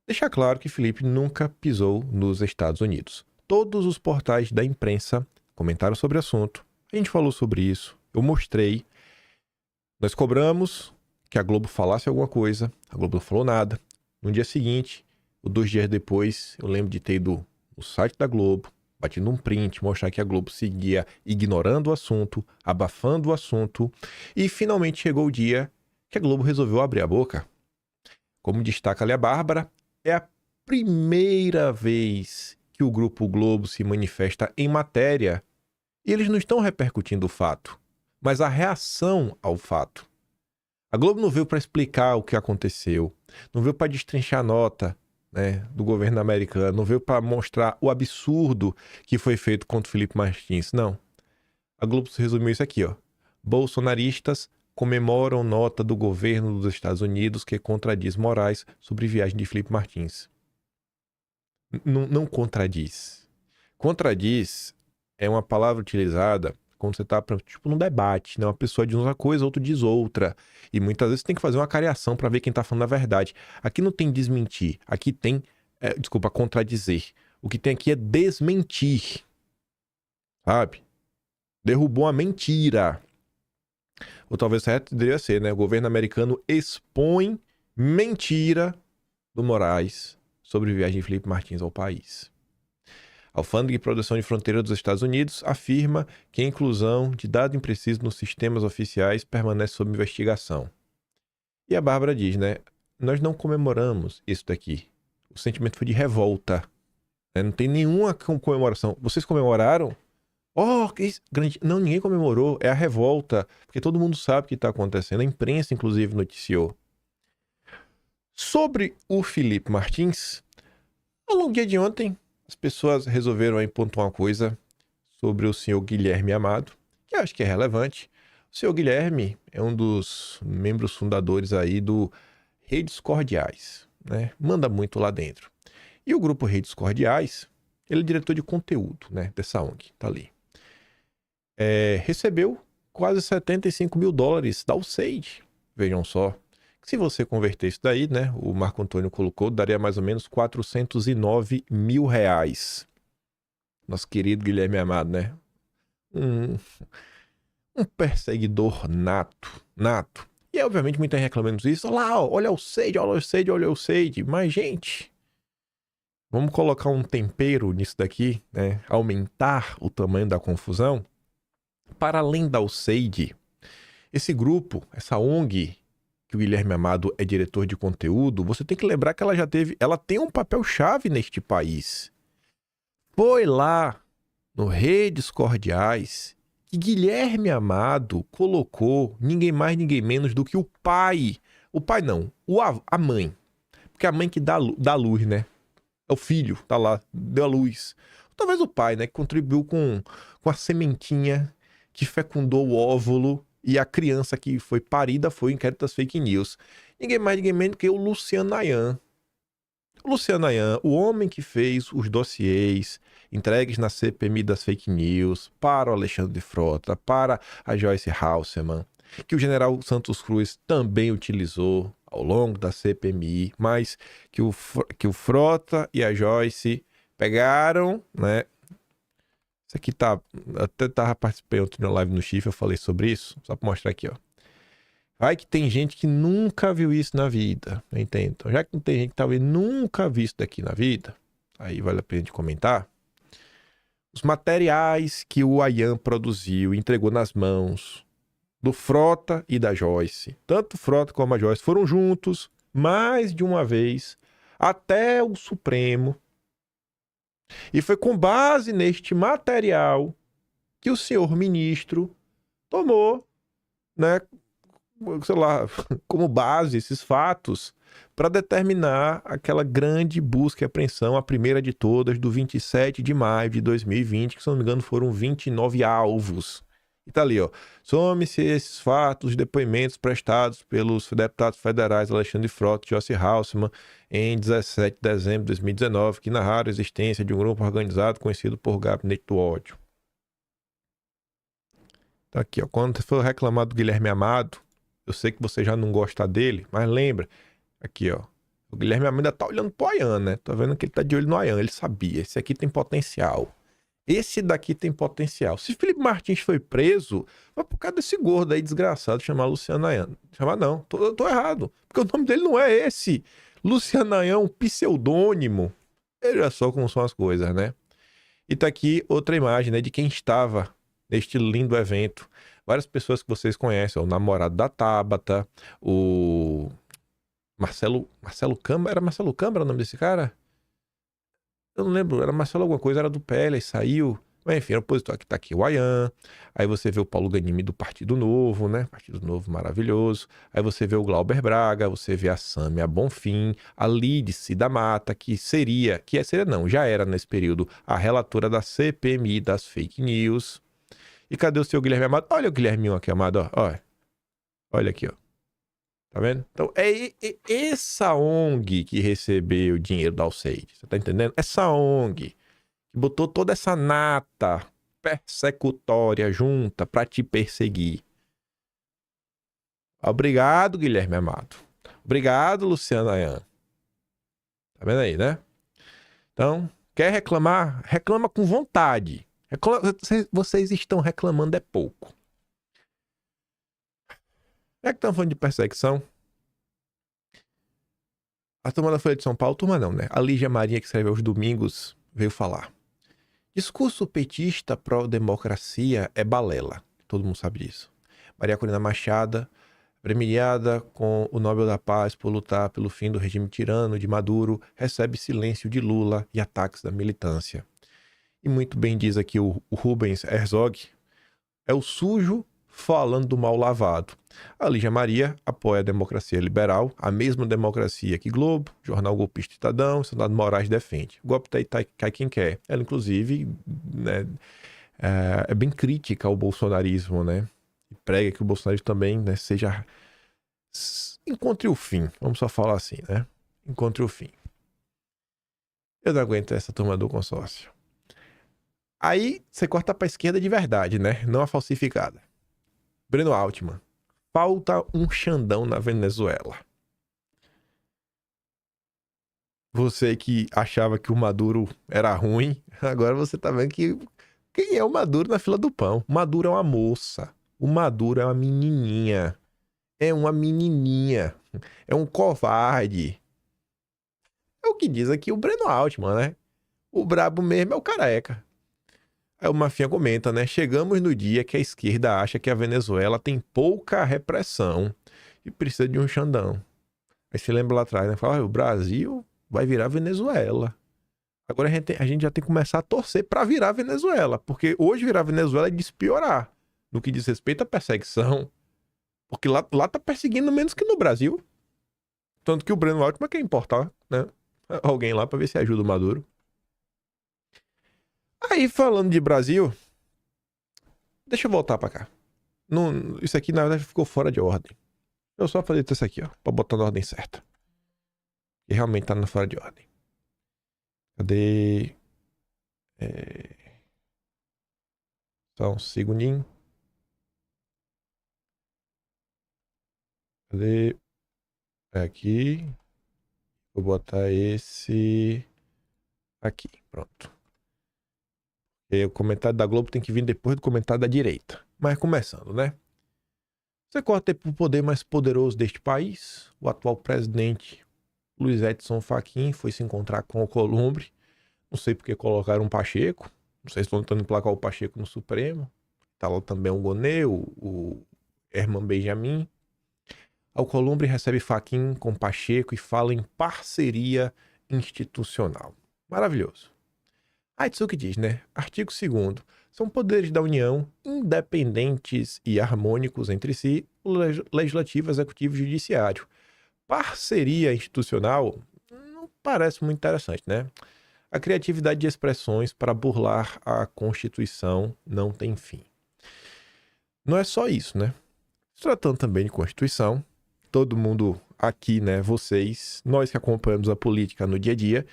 Deixar claro que Felipe nunca pisou nos Estados Unidos. Todos os portais da imprensa comentaram sobre o assunto. A gente falou sobre isso. Eu mostrei. Nós cobramos que a Globo falasse alguma coisa. A Globo não falou nada. No dia seguinte, ou 2 dias depois, eu lembro de ter ido no site da Globo, batido um print, mostrar que a Globo seguia ignorando o assunto, abafando o assunto. E finalmente chegou o dia que a Globo resolveu abrir a boca. Como destaca ali a Bárbara, é a primeira vez que o Grupo Globo se manifesta em matéria e eles não estão repercutindo o fato, mas a reação ao fato. A Globo não veio para explicar o que aconteceu, não veio para destrinchar a nota, né, do governo americano, não veio para mostrar o absurdo que foi feito contra o Felipe Martins, não. A Globo resumiu isso aqui, ó. Bolsonaristas comemoram nota do governo dos Estados Unidos que contradiz Moraes sobre viagem de Felipe Martins. Não contradiz. Contradiz é uma palavra utilizada quando você está, tipo, num debate, né? Uma pessoa diz uma coisa, outro diz outra. E muitas vezes tem que fazer uma cariação para ver quem está falando a verdade. Aqui não tem desmentir, aqui tem, contradizer. O que tem aqui é desmentir, sabe? Derrubou a mentira. Ou talvez certo deveria ser, né? O governo americano expõe mentira do Moraes sobre viagem de Felipe Martins ao país. A Alfândega de Proteção de Fronteira dos Estados Unidos afirma que a inclusão de dado impreciso nos sistemas oficiais permanece sob investigação. E a Bárbara diz, né? Nós não comemoramos isso daqui. O sentimento foi de revolta. Né? Não tem nenhuma comemoração. Vocês comemoraram? Oh, que grande. Não, ninguém comemorou. É a revolta. Porque todo mundo sabe o que está acontecendo. A imprensa, inclusive, noticiou. Sobre o Felipe Martins, ao longo do dia de ontem, as pessoas resolveram aí pontuar uma coisa sobre o senhor Guilherme Amado, que eu acho que é relevante. O senhor Guilherme é um dos membros fundadores aí do Redes Cordiais, né? Manda muito lá dentro. E o grupo Redes Cordiais, ele é diretor de conteúdo, né? Dessa ONG, tá ali. Recebeu quase $75 mil da USAID. Vejam só. Se você converter isso daí, né? O Marco Antônio colocou, daria mais ou menos R$ 409 mil. Nosso querido Guilherme Amado, né? Um perseguidor nato. E obviamente muita gente reclamando disso. Olha lá, olha o Sage, olha o Sage, olha o Sage. Mas, gente, vamos colocar um tempero nisso daqui, né? Aumentar o tamanho da confusão. Para além da USAID, esse grupo, essa ONG, que o Guilherme Amado é diretor de conteúdo, você tem que lembrar que ela tem um papel-chave neste país. Foi lá, no Redes Cordiais, que Guilherme Amado colocou ninguém mais, ninguém menos do que o pai. O pai não, a mãe. Porque a mãe que dá luz, né? É o filho, tá lá, deu a luz. Talvez o pai, né? Que contribuiu com a sementinha que fecundou o óvulo e a criança que foi parida foi o inquérito das fake news. Ninguém mais, ninguém menos do que o Luciano Nayan. O Luciano Nayan, o homem que fez os dossiês entregues na CPMI das fake news para o Alexandre de Frota, para a Joyce Hasselmann, que o general Santos Cruz também utilizou ao longo da CPMI, mas que o Frota e a Joyce pegaram, né? Isso aqui tá... Até tava participando de uma live no Chifre, eu falei sobre isso, só para mostrar aqui, ó. Vai que tem gente que nunca viu isso na vida, entende? Então, já que não tem gente que talvez nunca viu isso daqui na vida, aí vale a pena de comentar. Os materiais que o Ayan produziu e entregou nas mãos do Frota e da Joyce. Tanto o Frota como a Joyce foram juntos mais de uma vez até o Supremo. E foi com base neste material que o senhor ministro tomou, né, sei lá, como base esses fatos para determinar aquela grande busca e apreensão, a primeira de todas, do 27 de maio de 2020, que, se não me engano, foram 29 alvos. E tá ali, ó. Some-se esses fatos, depoimentos prestados pelos deputados federais Alexandre Frota e Joyce Hasselmann em 17 de dezembro de 2019, que narraram a existência de um grupo organizado conhecido por Gabinete do Ódio. Tá aqui, ó. Quando for reclamar do Guilherme Amado, eu sei que você já não gosta dele, mas lembra, aqui, ó. O Guilherme ainda tá olhando pro Ayan, né? Tô vendo que ele tá de olho no Ayan. Ele sabia. Esse aqui tem potencial. Esse daqui tem potencial. Se Felipe Martins foi preso, foi por causa desse gordo aí desgraçado chamar Luciano Ayan. Chamar não. Tô errado. Porque o nome dele não é esse. Luciano Ayan, um pseudônimo. Veja só como são as coisas, né? E tá aqui outra imagem, né? De quem estava neste lindo evento. Várias pessoas que vocês conhecem. O namorado da Tabata, o... Marcelo Câmara, era Marcelo Câmara o nome desse cara? Eu não lembro, era Marcelo alguma coisa, era do PL, saiu. Mas enfim, era opositor. Aqui tá aqui o Ayan. Aí você vê o Paulo Ganimi do Partido Novo, né? Partido Novo maravilhoso. Aí você vê o Glauber Braga, você vê a Sâmia Bonfim, a Lídice da Mata, que seria não, já era nesse período a relatora da CPMI das fake news. E cadê o seu Guilherme Amado? Olha o Guilherminho aqui, Amado, ó. Olha aqui, ó. Tá vendo? Então, é essa ONG que recebeu o dinheiro da Alceide. Você tá entendendo? Essa ONG que botou toda essa nata persecutória junta pra te perseguir. Obrigado, Guilherme Amado. Obrigado, Luciano Ayan. Tá vendo aí, né? Então, quer reclamar? Reclama com vontade. Vocês estão reclamando é pouco. Já que estamos falando de perseguição, a turma da Folha de São Paulo, turma não, né? A Lígia Maria, que escreveu aos domingos, veio falar. Discurso petista pró-democracia é balela. Todo mundo sabe disso. Maria Corina Machado, premiada com o Nobel da Paz por lutar pelo fim do regime tirano de Maduro, recebe silêncio de Lula e ataques da militância. E muito bem diz aqui o Rubens Herzog, é o sujo falando do mal lavado. A Lígia Maria apoia a democracia liberal, a mesma democracia que Globo, Jornal Golpista Estadão, Senado Moraes defende. O golpe cai quem quer. Ela, inclusive, né, é bem crítica ao bolsonarismo, né? E prega que o bolsonarismo também, né, seja... encontre o fim. Vamos só falar assim, né? Encontre o fim. Eu não aguento essa turma do consórcio. Aí você corta pra esquerda de verdade, né? Não a falsificada. Breno Altman. Falta um Xandão na Venezuela. Você que achava que o Maduro era ruim, agora você tá vendo que quem é o Maduro na fila do pão? O Maduro é uma moça. O Maduro é uma menininha. É uma menininha. É um covarde. É o que diz aqui o Breno Altman, né? O brabo mesmo é o careca. Aí o Mafinha comenta, né? Chegamos no dia que a esquerda acha que a Venezuela tem pouca repressão e precisa de um Xandão. Aí você lembra lá atrás, né? Fala, o Brasil vai virar Venezuela. Agora a gente já tem que começar a torcer pra virar Venezuela. Porque hoje virar Venezuela é despiorar no que diz respeito à perseguição. Porque lá tá perseguindo menos que no Brasil. Tanto que o Breno Altman quer importar, né? Alguém lá pra ver se ajuda o Maduro. Aí, falando de Brasil, deixa eu voltar pra cá. Isso aqui, na verdade, ficou fora de ordem. Eu só fazer isso aqui, ó, pra botar na ordem certa. E realmente tá fora de ordem. Cadê? Só um segundinho. Cadê? Aqui. Vou botar esse aqui, pronto. E o comentário da Globo tem que vir depois do comentário da direita. Mas começando, né? Você corta o poder mais poderoso deste país. O atual presidente Luiz Edson Fachin foi se encontrar com o Alcolumbre. Não sei porque colocaram um Pacheco. Não sei se estão tentando emplacar o Pacheco no Supremo. Tá lá também o Gonê, o Herman Benjamin. Alcolumbre recebe Fachin com Pacheco e fala em parceria institucional. Maravilhoso. Aí isso que diz, né? Artigo 2º. São poderes da União independentes e harmônicos entre si, o legislativo, executivo e judiciário. Parceria institucional não parece muito interessante, né? A criatividade de expressões para burlar a Constituição não tem fim. Não é só isso, né? Se tratando também de Constituição, todo mundo aqui, né? Vocês, nós que acompanhamos a política no dia a dia,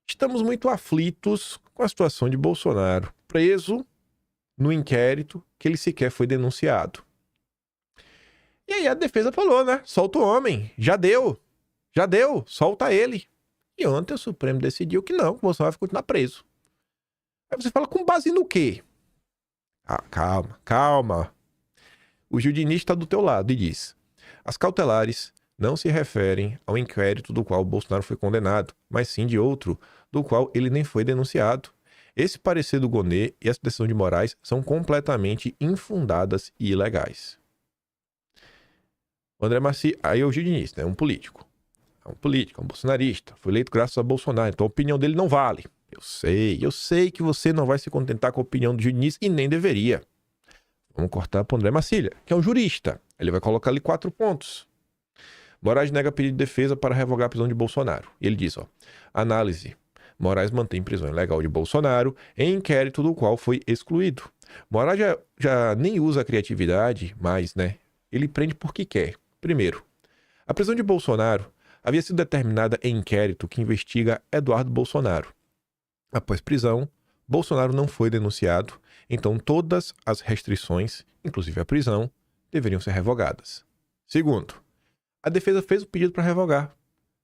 estamos muito aflitos com a situação de Bolsonaro, preso no inquérito que ele sequer foi denunciado. E aí a defesa falou, né? Solta o homem, já deu. Já deu, solta ele. E ontem o Supremo decidiu que não, que o Bolsonaro vai continuar preso. Aí você fala, com base no quê? Ah, calma, calma. O juiz Diniz está do teu lado e diz: as cautelares não se referem ao inquérito do qual o Bolsonaro foi condenado, mas sim de outro, do qual ele nem foi denunciado. Esse parecer do Gonê e essa decisão de Moraes são completamente infundadas e ilegais. O André Maci, aí é o juiz Diniz, né? Um político. É um político, é um bolsonarista. Foi eleito graças a Bolsonaro, então a opinião dele não vale. Eu sei que você não vai se contentar com a opinião do juiz Diniz e nem deveria. Vamos cortar para o André Marcília, que é um jurista. Ele vai colocar ali 4 pontos. Moraes nega pedido de defesa para revogar a prisão de Bolsonaro. E ele diz, análise. Moraes mantém prisão ilegal de Bolsonaro em inquérito do qual foi excluído. Moraes já nem usa a criatividade mais, né? Ele prende porque quer. Primeiro, a prisão de Bolsonaro havia sido determinada em inquérito que investiga Eduardo Bolsonaro. Após prisão, Bolsonaro não foi denunciado, então todas as restrições, inclusive a prisão, deveriam ser revogadas. Segundo, a defesa fez o pedido para revogar,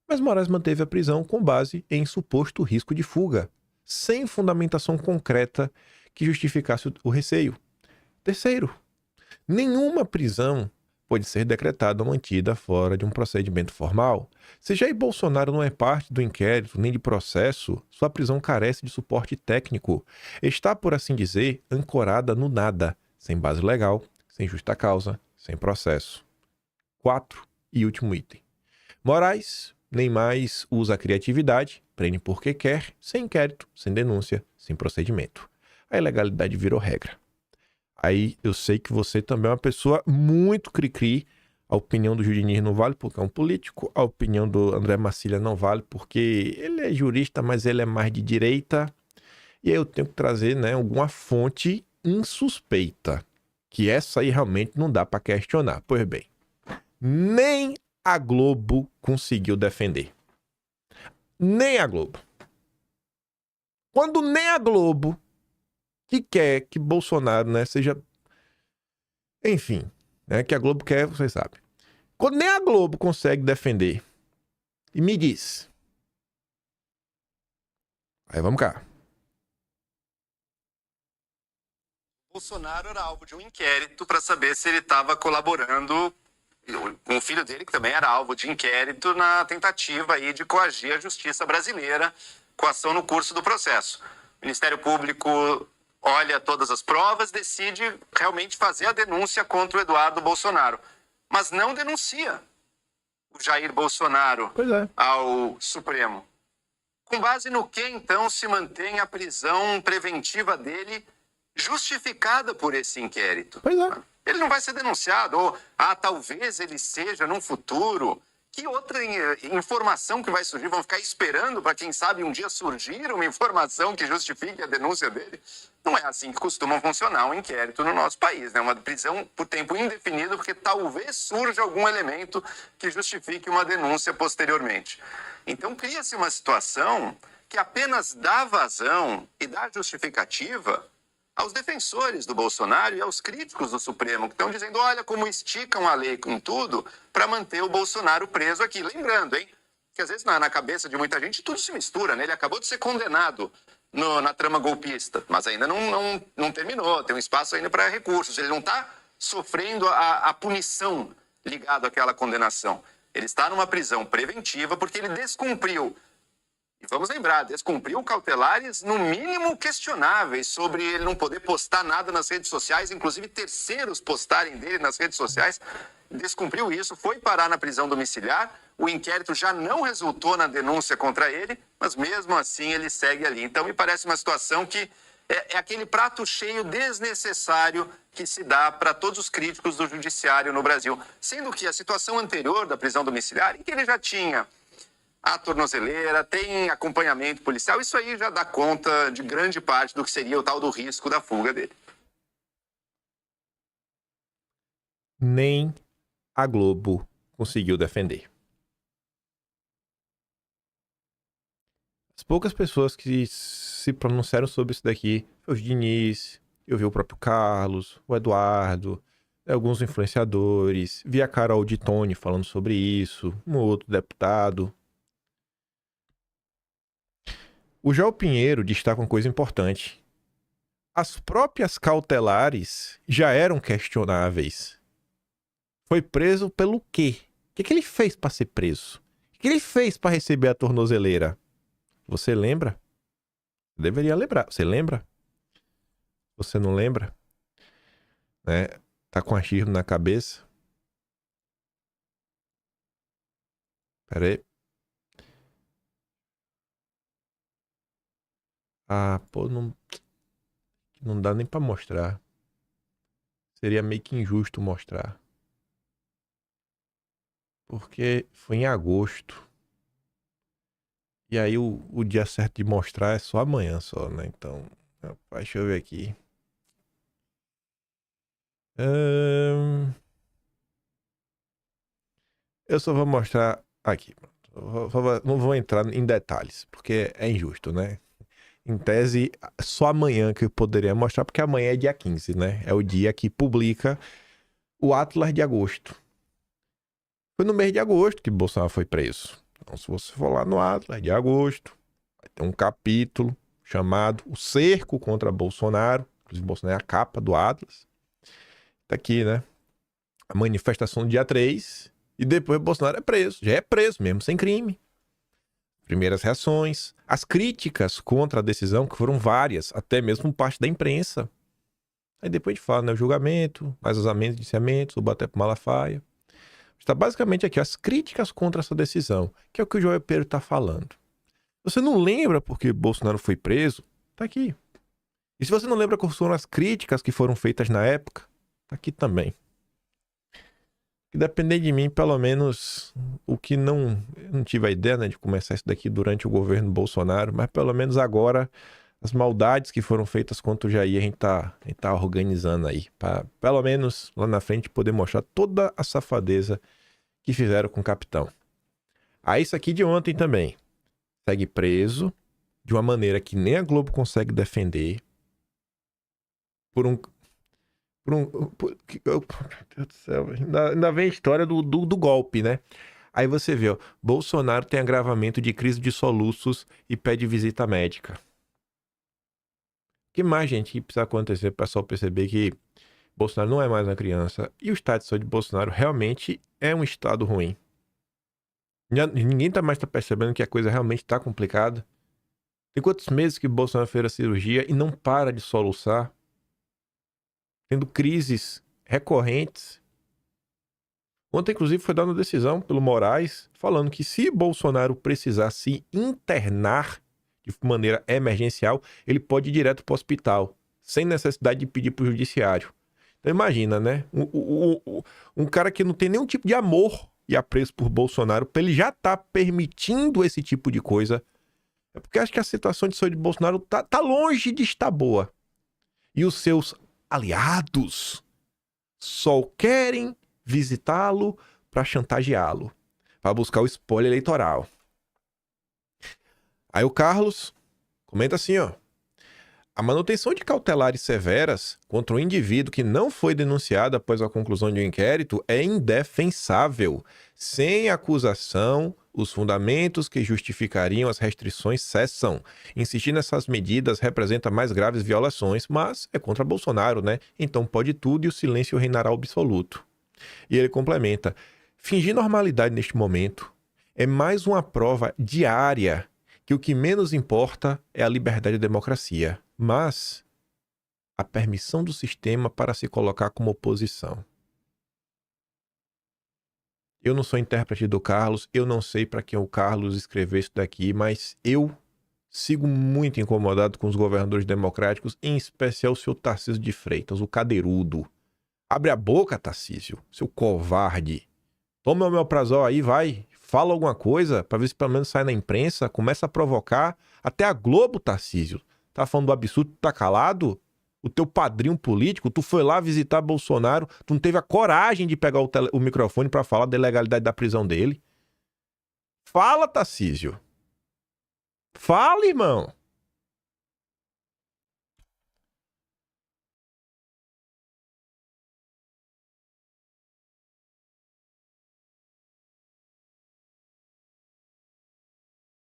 mas Moraes manteve a prisão com base em suposto risco de fuga, sem fundamentação concreta que justificasse o receio. Terceiro, nenhuma prisão pode ser decretada ou mantida fora de um procedimento formal. Se Jair Bolsonaro não é parte do inquérito nem de processo, sua prisão carece de suporte técnico. Está, por assim dizer, ancorada no nada, sem base legal, sem justa causa, sem processo. 4. E último item. Moraes nem mais usa a criatividade, prende porque quer, sem inquérito, sem denúncia, sem procedimento. A ilegalidade virou regra. Aí eu sei que você também é uma pessoa muito cri-cri. A opinião do Juiz Diniz não vale porque é um político. A opinião do André Marcília não vale porque ele é jurista, mas ele é mais de direita. E aí eu tenho que trazer, né, alguma fonte insuspeita. Que essa aí realmente não dá para questionar. Pois bem, nem a Globo conseguiu defender. Nem a Globo. Quando nem a Globo, que quer que Bolsonaro, né, seja... Enfim, né, que a Globo quer, vocês sabem. Quando nem a Globo consegue defender. E me diz. Aí vamos cá. Bolsonaro era alvo de um inquérito para saber se ele estava colaborando com o filho dele, que também era alvo de inquérito, na tentativa aí de coagir a justiça brasileira com a ação no curso do processo. O Ministério Público olha todas as provas, decide realmente fazer a denúncia contra o Eduardo Bolsonaro, mas não denuncia o Jair Bolsonaro ao Supremo. Com base no que, então, se mantém a prisão preventiva dele justificada por esse inquérito? Pois é. Ele não vai ser denunciado, ou talvez ele seja num futuro. Que outra informação que vai surgir? Vão ficar esperando para, quem sabe, um dia surgir uma informação que justifique a denúncia dele? Não é assim que costuma funcionar um inquérito no nosso país, né? Uma prisão por tempo indefinido, porque talvez surja algum elemento que justifique uma denúncia posteriormente. Então, cria-se uma situação que apenas dá vazão e dá justificativa aos defensores do Bolsonaro e aos críticos do Supremo, que estão dizendo, olha como esticam a lei com tudo para manter o Bolsonaro preso aqui. Lembrando, hein, que às vezes na cabeça de muita gente tudo se mistura, né? Ele acabou de ser condenado na trama golpista, mas ainda não terminou, tem um espaço ainda para recursos. Ele não está sofrendo a punição ligada àquela condenação. Ele está numa prisão preventiva porque ele descumpriu. E vamos lembrar, descumpriu cautelares no mínimo questionáveis sobre ele não poder postar nada nas redes sociais, inclusive terceiros postarem dele nas redes sociais. Descumpriu isso, foi parar na prisão domiciliar. O inquérito já não resultou na denúncia contra ele, mas mesmo assim ele segue ali. Então me parece uma situação que é aquele prato cheio desnecessário que se dá para todos os críticos do judiciário no Brasil. Sendo que a situação anterior da prisão domiciliar, em que ele já tinha a tornozeleira, tem acompanhamento policial, isso aí já dá conta de grande parte do que seria o tal do risco da fuga dele. Nem a Globo conseguiu defender. As poucas pessoas que se pronunciaram sobre isso daqui foi o Diniz, eu vi o próprio Carlos, o Eduardo, alguns influenciadores, vi a Carol de Tone falando sobre isso, um outro deputado. O João Pinheiro destaca uma coisa importante. As próprias cautelares já eram questionáveis. Foi preso pelo quê? O que ele fez para ser preso? O que ele fez para receber a tornozeleira? Você lembra? Deveria lembrar. Você lembra? Você não lembra? Né? Tá com achismo na cabeça? Pera aí. Ah, pô, não dá nem pra mostrar. Seria meio que injusto mostrar. Porque foi em agosto. E aí o dia certo de mostrar é só amanhã só, né? Então, rapaz, deixa eu ver aqui. Eu só vou mostrar aqui. Não vou entrar em detalhes, porque é injusto, né? Em tese, só amanhã que eu poderia mostrar, porque amanhã é dia 15, né? É o dia que publica o Atlas de agosto. Foi no mês de agosto que Bolsonaro foi preso. Então, se você for lá no Atlas de agosto, vai ter um capítulo chamado O Cerco contra Bolsonaro. Inclusive, Bolsonaro é a capa do Atlas. Tá aqui, né? A manifestação do dia 3. E depois Bolsonaro é preso. Já é preso, mesmo sem crime. Primeiras reações. As críticas contra a decisão, que foram várias, até mesmo parte da imprensa. Aí depois a gente fala, né? O julgamento, mais os indiciamentos, o bater pro Malafaia. Está basicamente aqui, as críticas contra essa decisão, que é o que o João Pinheiro está falando. Você não lembra porque Bolsonaro foi preso? Tá aqui. E se você não lembra quais foram as críticas que foram feitas na época? Tá aqui também. Que depender de mim, pelo menos, o que eu não tive a ideia, né, de começar isso daqui durante o governo Bolsonaro, mas pelo menos agora, as maldades que foram feitas contra o Jair, a gente tá organizando aí, para pelo menos lá na frente poder mostrar toda a safadeza que fizeram com o capitão. Aí isso aqui de ontem também. Segue preso de uma maneira que nem a Globo consegue defender meu Deus do céu, ainda vem a história do golpe, né? Aí você vê, ó, Bolsonaro tem agravamento de crise de soluços e pede visita médica. O que mais, gente, que precisa acontecer para o pessoal perceber que Bolsonaro não é mais uma criança e o estado de saúde de Bolsonaro realmente é um estado ruim? Ninguém mais tá percebendo que a coisa realmente tá complicada? Tem quantos meses que Bolsonaro fez a cirurgia e não para de soluçar? Tendo crises recorrentes. Ontem, inclusive, foi dada uma decisão pelo Moraes, falando que se Bolsonaro precisar se internar de maneira emergencial, ele pode ir direto para o hospital, sem necessidade de pedir para o judiciário. Então imagina, né? Um cara que não tem nenhum tipo de amor e apreço por Bolsonaro, para ele já tá permitindo esse tipo de coisa, é porque acho que a situação de saúde de Bolsonaro tá longe de estar boa. E os seus aliados só querem visitá-lo para chantageá-lo, para buscar o espólio eleitoral. Aí o Carlos comenta assim, ó: a manutenção de cautelares severas contra um indivíduo que não foi denunciado após a conclusão de um inquérito é indefensável. Sem acusação, os fundamentos que justificariam as restrições cessam. Insistir nessas medidas representa mais graves violações, mas é contra Bolsonaro, né? Então pode tudo e o silêncio reinará absoluto. E ele complementa: fingir normalidade neste momento é mais uma prova diária que o que menos importa é a liberdade e a democracia, mas a permissão do sistema para se colocar como oposição. Eu não sou intérprete do Carlos, eu não sei para quem o Carlos escreveu isso daqui, mas eu sigo muito incomodado com os governadores democráticos, em especial o seu Tarcísio de Freitas, o cadeirudo. Abre a boca, Tarcísio, seu covarde. Toma o omeprazol aí, vai. Fala alguma coisa para ver se pelo menos sai na imprensa, começa a provocar. Até a Globo, Tarcísio, tá falando do absurdo, tu tá calado? O teu padrinho político, tu foi lá visitar Bolsonaro, tu não teve a coragem de pegar o microfone para falar da ilegalidade da prisão dele. Fala, Tarcísio. Fala, irmão.